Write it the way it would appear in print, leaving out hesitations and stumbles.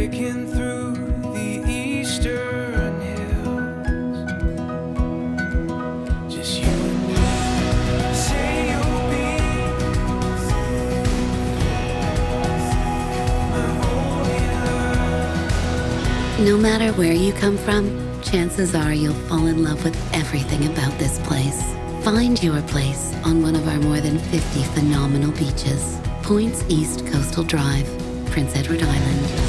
breaking through the eastern hills. Just you and me. Say you'll be my only love. No matter where you come from, chances are you'll fall in love with everything about this place. Find your place on one of our more than 50 phenomenal beaches. Points East Coastal Drive, Prince Edward Island.